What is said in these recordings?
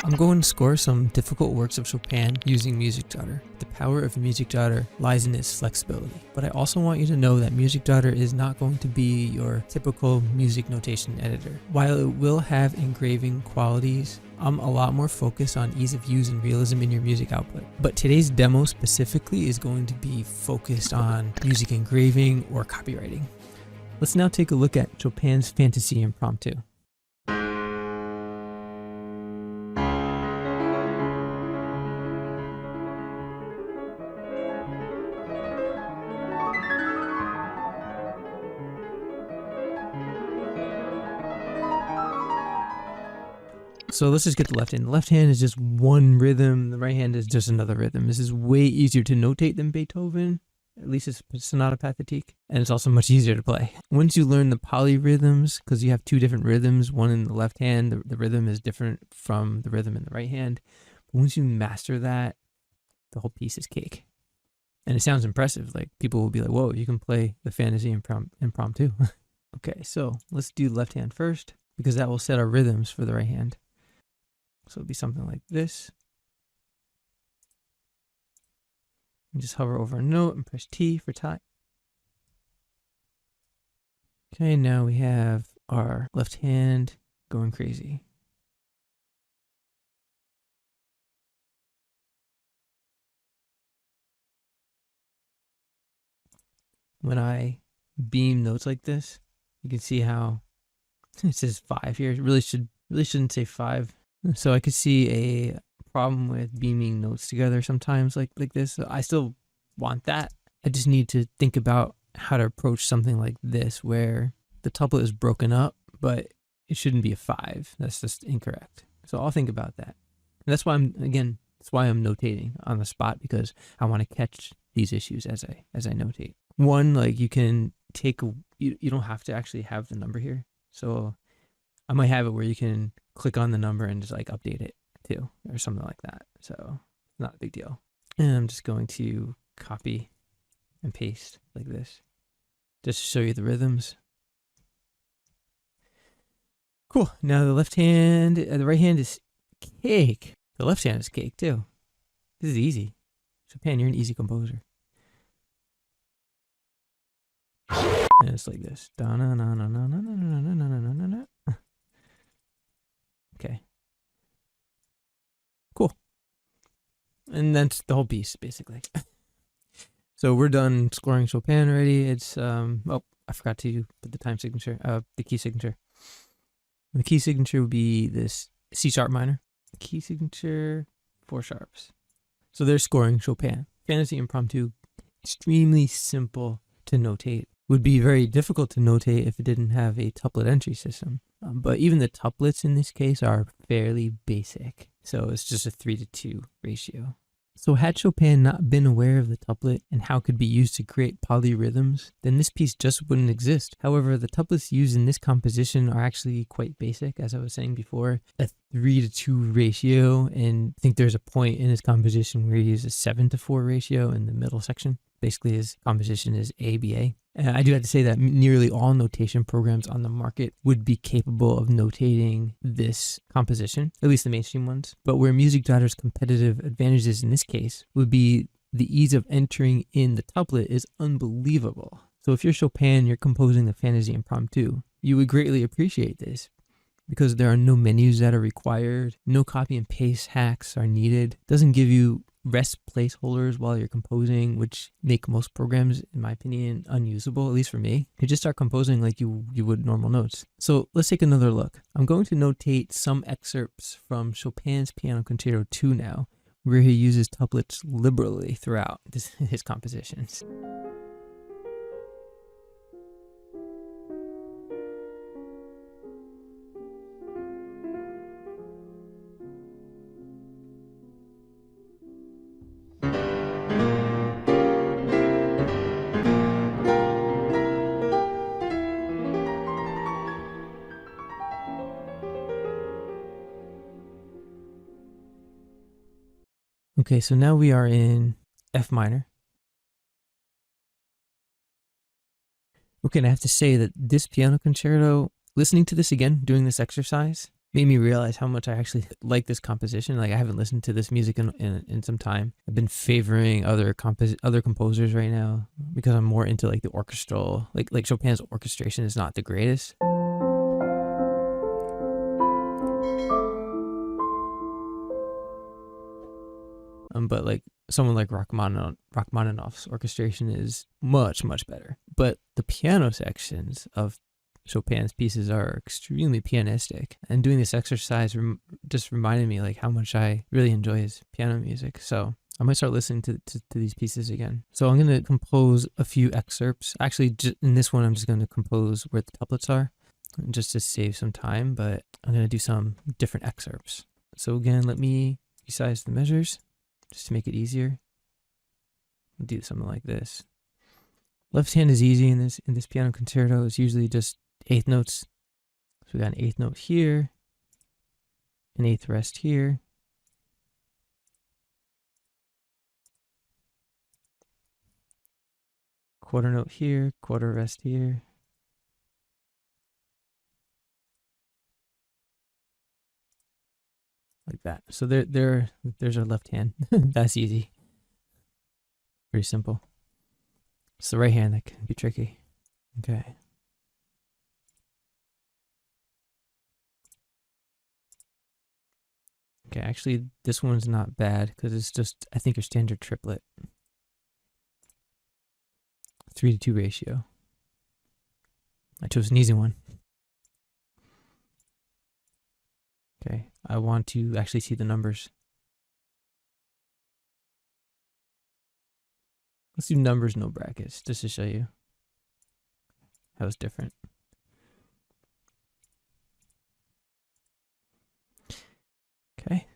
I'm going to score some difficult works of Chopin using Music Jotter. The power of Music Jotter lies in its flexibility, but I also want you to know that Music Jotter is not going to be your typical music notation editor. While it will have engraving qualities, I'm a lot more focused on ease of use and realism in your music output. But today's demo specifically is going to be focused on music engraving or copywriting. Let's now take a look at Chopin's Fantasy Impromptu. So let's just get the left hand. The left hand is just one rhythm. The right hand is just another rhythm. This is way easier to notate than Beethoven. At least it's Sonata Pathétique. And it's also much easier to play. Once you learn the polyrhythms, because you have two different rhythms, one in the left hand, the rhythm is different from the rhythm in the right hand. But once you master that, the whole piece is cake. And it sounds impressive. Like people will be like, whoa, you can play the Fantasy Impromptu. Okay, so let's do left hand first, because that will set our rhythms for the right hand. So it'll be something like this. And just hover over a note and press T for tie. Okay, now we have our left hand going crazy. When I beam notes like this, you can see how it says 5 here. It really shouldn't say 5. So I could see a problem with beaming notes together sometimes like this. I still want that. I just need to think about how to approach something like this where the tuplet is broken up, but it shouldn't be a 5. That's just incorrect. So I'll think about that. And that's why I'm notating on the spot, because I want to catch these issues as I notate. One, like you can take you don't have to actually have the number here. So I might have it where you can click on the number and just like update it too, or something like that. So not a big deal. And I'm just going to copy and paste like this, just to show you the rhythms. Cool. Now the right hand is cake. The left hand is cake too. This is easy. Chopin, you're an easy composer. And it's like this. Okay. Cool. And that's the whole piece, basically. So we're done scoring Chopin already. It's, oh, I forgot to put the time signature, the key signature. The key signature would be this C sharp minor. Key signature, 4 sharps. So they're scoring Chopin. Fantasy Impromptu, extremely simple to notate. Would be very difficult to notate if it didn't have a tuplet entry system. But even the tuplets in this case are fairly basic. So it's just a 3:2 ratio. So had Chopin not been aware of the tuplet and how it could be used to create polyrhythms, then this piece just wouldn't exist. However, the tuplets used in this composition are actually quite basic, as I was saying before, a 3:2 ratio, and I think there's a point in his composition where he uses a 7:4 ratio in the middle section. Basically, his composition is ABA. And I do have to say that nearly all notation programs on the market would be capable of notating this composition, at least the mainstream ones. But where Music Jotter's competitive advantages in this case would be the ease of entering in the tuplet is unbelievable. So if you're Chopin, you're composing the Fantasy Impromptu, you would greatly appreciate this, because there are no menus that are required, no copy and paste hacks are needed. It doesn't give you rest placeholders while you're composing, which make most programs, in my opinion, unusable, at least for me. You just start composing like you would normal notes. So let's take another look. I'm going to notate some excerpts from Chopin's Piano Concerto 2 now, where he uses tuplets liberally throughout his compositions. Okay, so now we are in F minor. Okay, and I have to say that this piano concerto, listening to this again, doing this exercise, made me realize how much I actually like this composition. Like I haven't listened to this music in some time. I've been favoring other composers right now because I'm more into like the orchestral, like Chopin's orchestration is not the greatest. But like someone like Rachmaninoff's orchestration is much better. But the piano sections of Chopin's pieces are extremely pianistic, and doing this exercise just reminded me like how much I really enjoy his piano music. So I might start listening to these pieces again. So I'm going to compose a few excerpts. Actually, in this one, I'm just going to compose where the couplets are, just to save some time, but I'm going to do some different excerpts. So again, let me resize the measures just to make it easier. I'll do something like this. Left hand is easy in this piano concerto. It's usually just eighth notes. So we got an eighth note here, an eighth rest here, quarter note here, quarter rest here, like that. So there's our left hand. That's easy. Pretty simple. It's the right hand that can be tricky. Okay. Okay, actually this one's not bad because it's just, I think, your standard triplet. 3-to-2 ratio. I chose an easy one. Okay, I want to actually see the numbers. Let's do numbers, no brackets, just to show you how it's different. Okay,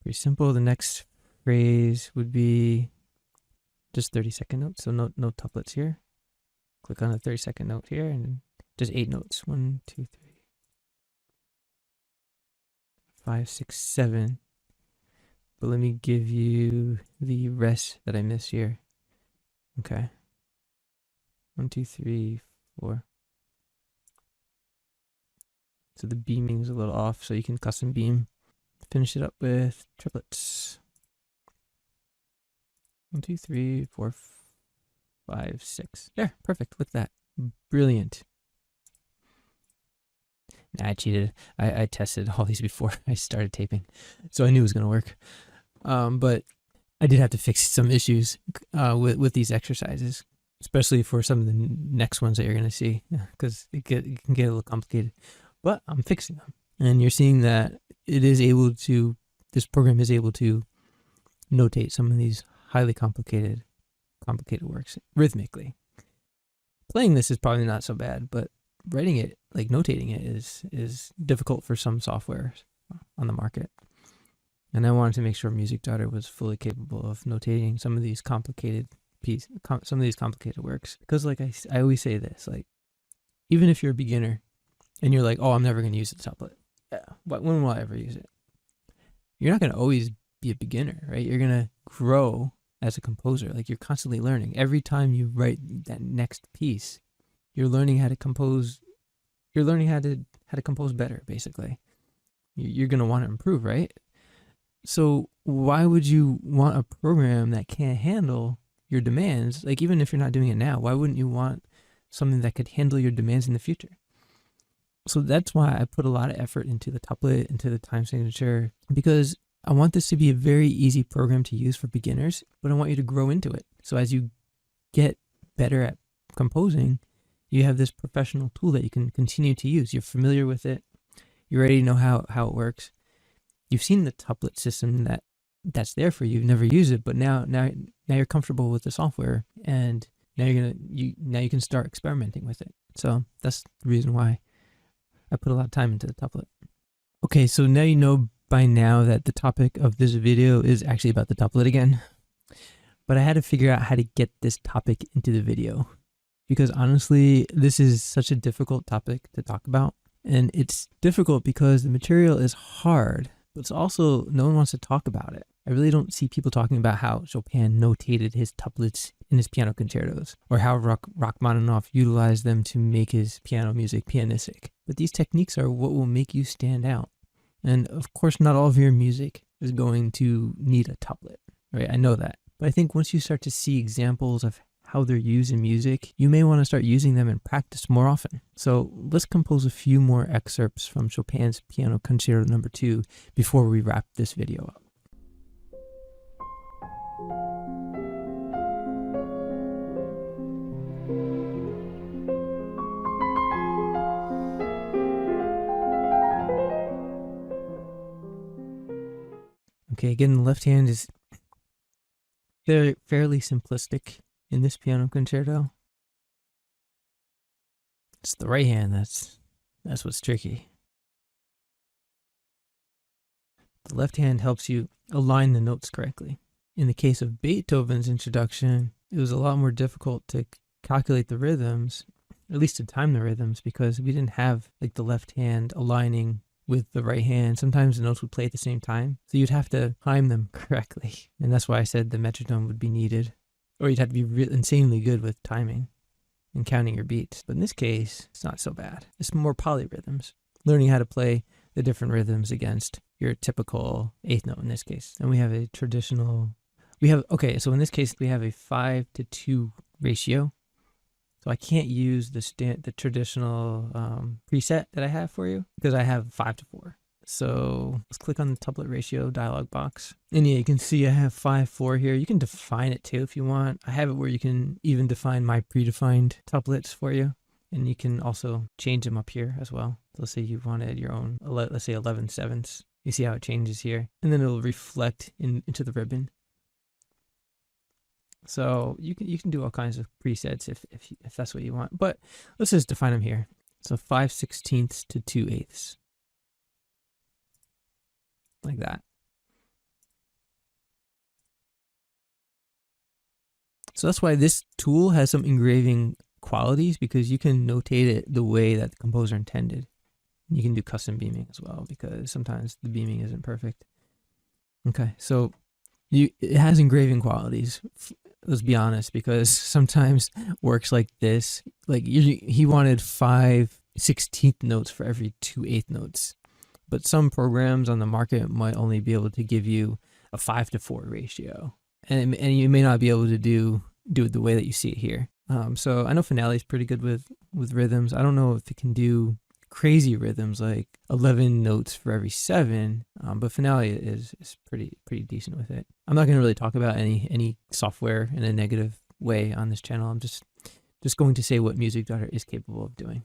pretty simple. The next phrase would be just 30-second notes, so no tuplets here. Click on the 30-second note here, and just 8 notes. 1, 2, 3, 5, 6, 7. But let me give you the rest that I missed here. Okay. 1, 2, 3, 4. So the beaming is a little off, so you can custom beam. Finish it up with triplets. 1, 2, 3, 4, 5, 6. There, perfect. Look at that. Brilliant. Nah, I cheated. I tested all these before I started taping, so I knew it was going to work. But I did have to fix some issues with these exercises, especially for some of the next ones that you're going to see, because it can get a little complicated. But I'm fixing them. And you're seeing that this program is able to notate some of these highly complicated works rhythmically. Playing this is probably not so bad, but writing it, like notating it, is difficult for some softwares on the market. And I wanted to make sure Jotter was fully capable of notating some of these complicated works. Because like I always say this, like even if you're a beginner and you're like, oh, I'm never going to use the tablet. Yeah, when will I ever use it? You're not going to always be a beginner, right? You're going to grow as a composer. Like you're constantly learning. Every time you write that next piece, you're learning how to compose. You're learning how to compose better, basically. You're going to want to improve, right? So why would you want a program that can't handle your demands? Like even if you're not doing it now, why wouldn't you want something that could handle your demands in the future? So that's why I put a lot of effort into the tuplet, into the time signature, because I want this to be a very easy program to use for beginners, but I want you to grow into it. So as you get better at composing, you have this professional tool that you can continue to use. You're familiar with it. You already know how it works. You've seen the tuplet system that's there for you. You've never used it, but now you're comfortable with the software, and now you can start experimenting with it. So that's the reason why I put a lot of time into the tuplet. Okay, so now you know by now that the topic of this video is actually about the tuplet again. But I had to figure out how to get this topic into the video, because honestly, this is such a difficult topic to talk about. And it's difficult because the material is hard, but it's also, no one wants to talk about it. I really don't see people talking about how Chopin notated his tuplets in his piano concertos, or how Rachmaninoff utilized them to make his piano music pianistic. But these techniques are what will make you stand out. And of course, not all of your music is going to need a tuplet, right? I know that. But I think once you start to see examples of how they're used in music, you may want to start using them in practice more often. So let's compose a few more excerpts from Chopin's Piano Concerto No. 2 before we wrap this video up. Okay, again, the left hand is fairly simplistic in this piano concerto. It's the right hand that's what's tricky. The left hand helps you align the notes correctly. In the case of Beethoven's introduction, it was a lot more difficult to calculate the rhythms, or at least to time the rhythms, because we didn't have like the left hand aligning with the right hand. Sometimes the notes would play at the same time, so you'd have to time them correctly. And that's why I said the metronome would be needed. Or you'd have to be insanely good with timing and counting your beats. But in this case, it's not so bad. It's more polyrhythms. Learning how to play the different rhythms against your typical eighth note in this case. And we have a traditional, so in this case, we have a 5:2 ratio. So I can't use the traditional preset that I have for you because I have 5:4. So let's click on the tuplet ratio dialog box. And yeah, you can see I have 5:4 here. You can define it too if you want. I have it where you can even define my predefined tuplets for you. And you can also change them up here as well. So let's say you wanted your own, let's say 11/7. You see how it changes here. And then it'll reflect into the ribbon. So you can do all kinds of presets if that's what you want. But let's just define them here. So 5/16 to 2/8. Like that. So that's why this tool has some engraving qualities, because you can notate it the way that the composer intended. You can do custom beaming as well, because sometimes the beaming isn't perfect. Okay, so it has engraving qualities. Let's be honest, because sometimes works like this, like he wanted 5/16 notes for every 2/8 notes. But some programs on the market might only be able to give you a 5:4 ratio. And you may not be able to do it the way that you see it here. So I know Finale is pretty good with rhythms. I don't know if it can do crazy rhythms like 11 notes for every 7, but Finale is pretty decent with it. I'm not going to really talk about any software in a negative way on this channel. I'm just going to say what Music Jotter is capable of doing.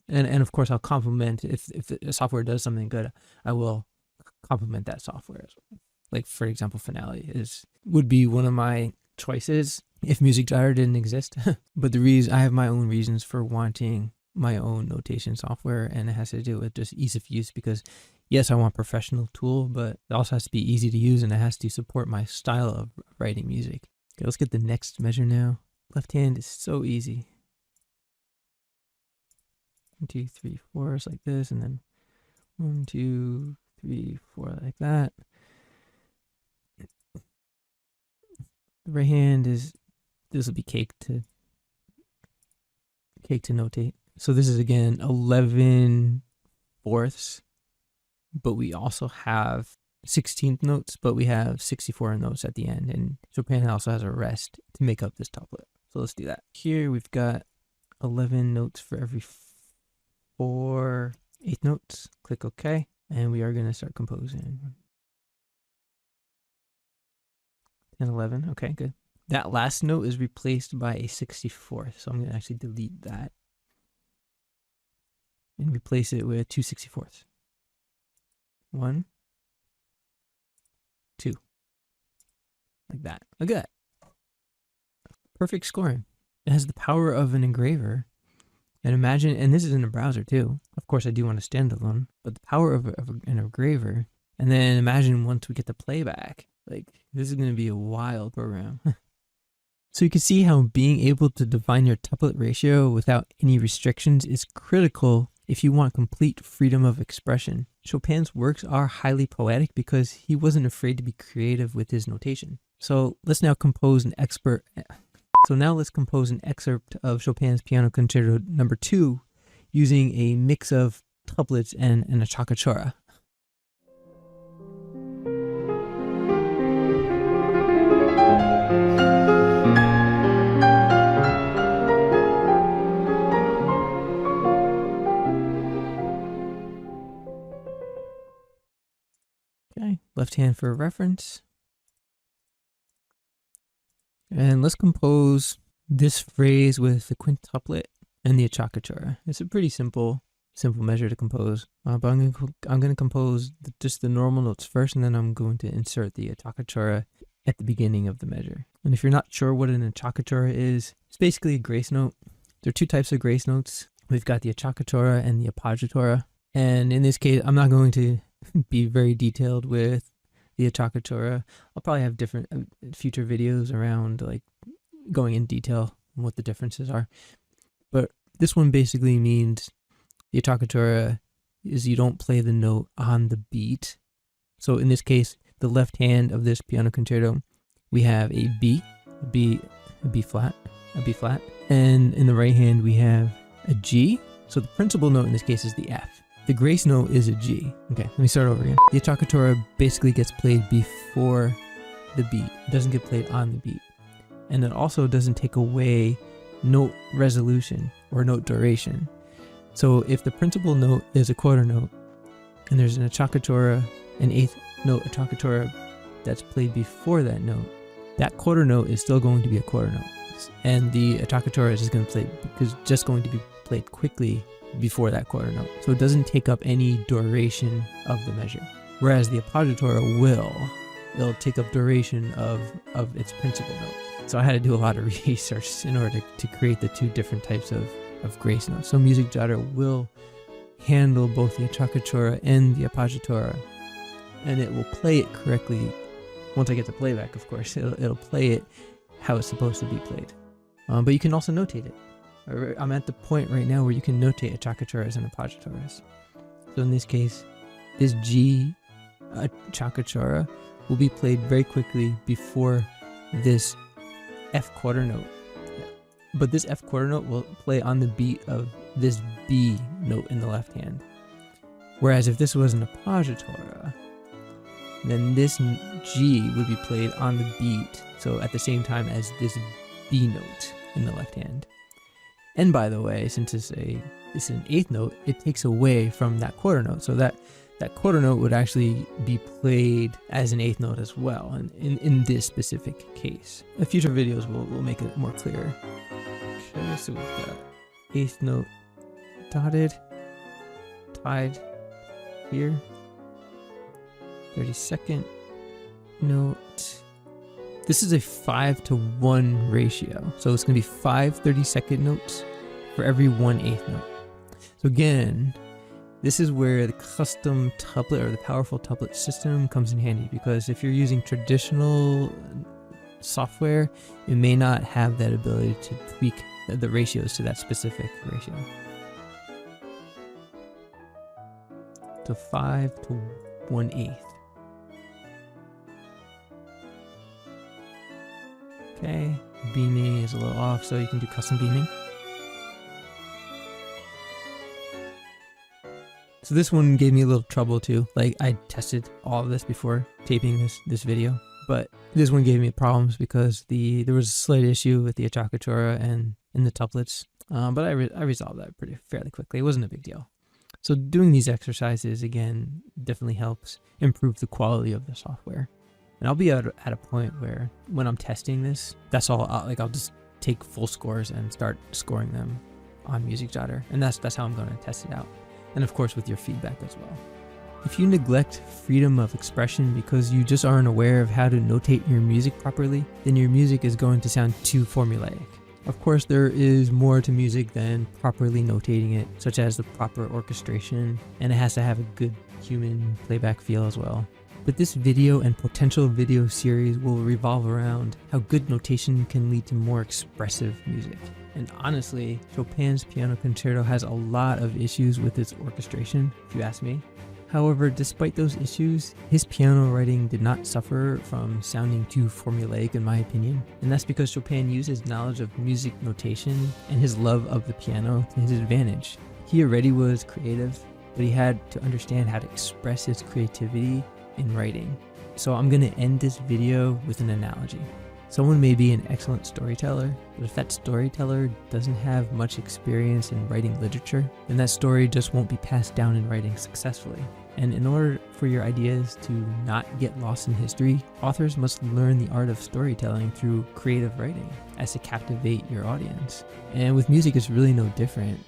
And of course, I'll compliment, if the software does something good, I will compliment that software as well. Like, for example, Finale would be one of my choices if Music Jotter didn't exist. But I have my own reasons for wanting my own notation software, and it has to do with just ease of use, because yes, I want a professional tool, but it also has to be easy to use, and it has to support my style of writing music. Okay, let's get the next measure now. Left hand is so easy. 1, 2, 3, 4 is like this, and then 1, 2, 3, 4 like that. The right hand this will be cake to notate. So this is again 11/4, but we also have 16th notes, but we have 64 notes at the end, and Chopin also has a rest to make up this tuplet. So let's do that. Here we've got 11 notes for every 4/8 notes. Click OK, and we are going to start composing. 10, 11. Okay, good. That last note is replaced by a 64th, so I'm going to actually delete that and replace it with 2 64ths. 1, 2. Like that. Look at that. Perfect scoring. It has the power of an engraver. And imagine, and this is in a browser too. Of course, I do want a standalone, but the power of an engraver. And then imagine once we get the playback, like this is going to be a wild program. So you can see how being able to define your tuplet ratio without any restrictions is critical if you want complete freedom of expression. Chopin's works are highly poetic because he wasn't afraid to be creative with his notation. So let's now compose an excerpt of Chopin's Piano Concerto No. 2 using a mix of tuplets and an Accacciatura. Okay, left hand for reference. And let's compose this phrase with the quintuplet and the Accacciatura. It's a pretty simple measure to compose. But I'm going to compose just the normal notes first, and then I'm going to insert the Accacciatura at the beginning of the measure. And if you're not sure what an Accacciatura is, it's basically a grace note. There are two types of grace notes. We've got the Accacciatura and the Appoggiatura. And in this case, I'm not going to be very detailed with the Accacciatura. I'll probably have different future videos around like going in detail on what the differences are. But this one basically means the Accacciatura is you don't play the note on the beat. So in this case, the left hand of this piano concerto, we have a B flat, and in the right hand we have a G. So the principal note in this case is the F. The grace note is a G. Okay, let me start over again. The Accacciatura basically gets played before the beat. It doesn't get played on the beat. And it also doesn't take away note resolution or note duration. So if the principal note is a quarter note and there's an Accacciatura, an eighth note Accacciatura that's played before that note, that quarter note is still going to be a quarter note. And the Accacciatura is just going to be played quickly before that quarter note. So it doesn't take up any duration of the measure. Whereas the Appoggiatura it'll take up duration of its principal note. So I had to do a lot of research in order to create the two different types of grace notes. So Music Jotter will handle both the Accacciatura and the Appoggiatura, and it will play it correctly. Once I get the playback, of course, it'll play it how it's supposed to be played. But you can also notate it. I'm at the point right now where you can notate Accacciaturas and Appoggiaturas. So in this case, this G Accacciatura will be played very quickly before this F quarter note. But this F quarter note will play on the beat of this B note in the left hand. Whereas if this was an Appoggiatura, then this G would be played on the beat, so at the same time as this B note in the left hand. And by the way, since it's an eighth note, it takes away from that quarter note, so that quarter note would actually be played as an eighth note as well, in this specific case. Future videos will make it more clear. Okay, so we've got eighth note dotted, tied here, 32nd note. This is a 5-to-1 ratio, so it's going to be 5 32nd notes for every 1/8 note. So again, this is where the custom tuplet or the powerful tuplet system comes in handy, because if you're using traditional software, it may not have that ability to tweak the ratios to that specific ratio. So 5 to 1/8. Okay, beaming is a little off, so you can do custom beaming. So this one gave me a little trouble too. Like, I tested all of this before taping this video, but this one gave me problems because there was a slight issue with the Accacciatura and in the tuplets. But I resolved that fairly quickly. It wasn't a big deal. So doing these exercises again definitely helps improve the quality of the software. And I'll be at a point where when I'm testing this, that's all. I'll just take full scores and start scoring them on Music Jotter, and that's how I'm going to test it out. And of course with your feedback as well. If you neglect freedom of expression because you just aren't aware of how to notate your music properly, then your music is going to sound too formulaic. Of course, there is more to music than properly notating it, such as the proper orchestration, and it has to have a good human playback feel as well. But this video and potential video series will revolve around how good notation can lead to more expressive music. And honestly, Chopin's Piano Concerto has a lot of issues with its orchestration, if you ask me. However, despite those issues, his piano writing did not suffer from sounding too formulaic in my opinion. And that's because Chopin used his knowledge of music notation and his love of the piano to his advantage. He already was creative, but he had to understand how to express his creativity in writing. So I'm going to end this video with an analogy. Someone may be an excellent storyteller, but if that storyteller doesn't have much experience in writing literature, then that story just won't be passed down in writing successfully. And in order for your ideas to not get lost in history, authors must learn the art of storytelling through creative writing as to captivate your audience. And with music, it's really no different.